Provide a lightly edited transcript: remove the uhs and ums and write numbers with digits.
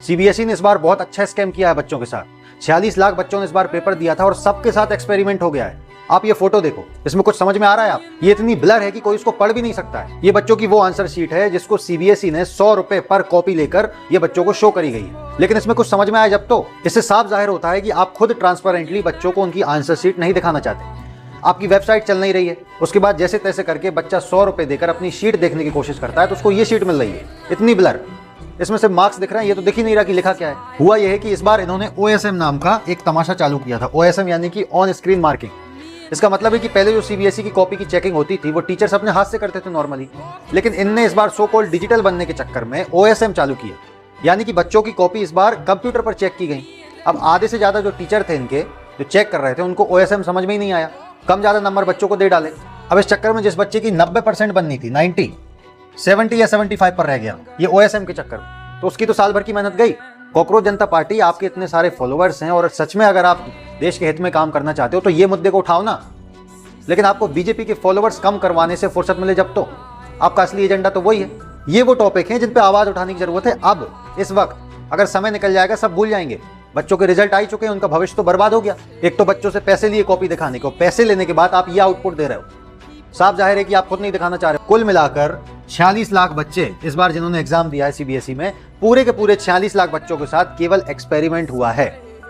CBSE ने इस बार बहुत अच्छा स्कैम किया है बच्चों के साथ। 46 लाख बच्चों ने इस बार पेपर दिया था और सबके साथ एक्सपेरिमेंट हो गया है। आप ये फोटो देखो, इसमें कुछ समझ में आ रहा है? आप ये इतनी ब्लर है कि कोई इसको पढ़ भी नहीं सकता है। ये बच्चों की वो आंसर शीट है जिसको सीबीएसई ने 100 रुपए पर कॉपी लेकर ये बच्चों को शो करी गई है। लेकिन इसमें कुछ समझ में आया जब तो इससे साफ जाहिर होता है कि आप खुद ट्रांसपेरेंटली बच्चों को उनकी आंसर शीट नहीं दिखाना चाहते। आपकी वेबसाइट चल नहीं रही है, उसके बाद जैसे तैसे करके बच्चा 100 रुपए देकर अपनी शीट देखने की कोशिश करता है तो उसको ये शीट मिल रही है, इतनी ब्लर। इसमें से मार्क्स दिख रहे हैं, ये तो दिख ही नहीं रहा कि लिखा क्या है। हुआ यह है कि इस बार इन्होंने OSM नाम का एक तमाशा चालू किया था। OSM यानी कि ऑन स्क्रीन मार्किंग। इसका मतलब है कि पहले जो सीबीएसई की कॉपी की चेकिंग होती थी वो टीचर्स अपने हाथ से करते थे नॉर्मली, लेकिन इनने इस बार सो कॉल्ड डिजिटल बनने के चक्कर में OSM चालू किया, यानी कि बच्चों की कॉपी इस बार कंप्यूटर पर चेक की गई। अब आधे से ज्यादा जो टीचर थे इनके जो चेक कर रहे थे उनको OSM समझ में ही नहीं आया, कम ज्यादा नंबर बच्चों को दे डाले। अब इस चक्कर में जिस बच्चे की 90% बननी थी, 90, 70 या 75 पर रह गया ये OSM के चक्कर में, तो उसकी तो साल भर की मेहनत गई। कॉकरोच जनता पार्टी, आपके इतने सारे फॉलोअर्स हैं और सच में अगर आप देश के हित में काम करना चाहते हो तो ये मुद्दे को उठाओ ना। लेकिन आपको बीजेपी के फॉलोअर्स कम करवाने से फुर्सत मिले जब तो आपका असली एजेंडा तो वही है। ये वो टॉपिक हैं जिन पे आवाज उठाने की जरूरत है अब, इस वक्त। अगर समय निकल जाएगा सब भूल जाएंगे। बच्चों के रिजल्ट आ ही चुके हैं, उनका भविष्य तो बर्बाद हो गया। एक तो बच्चों से पैसे लिए कॉपी दिखाने को, पैसे लेने के बाद आप ये आउटपुट दे रहे हो। साफ जाहिर है कि आप खुद नहीं दिखाना चाह रहे। कुल मिलाकर 46 लाख बच्चे इस बार जिन्होंने एग्जाम दिया है सीबीएसई में, पूरे के पूरे 46 लाख बच्चों के साथ केवल एक्सपेरिमेंट हुआ है।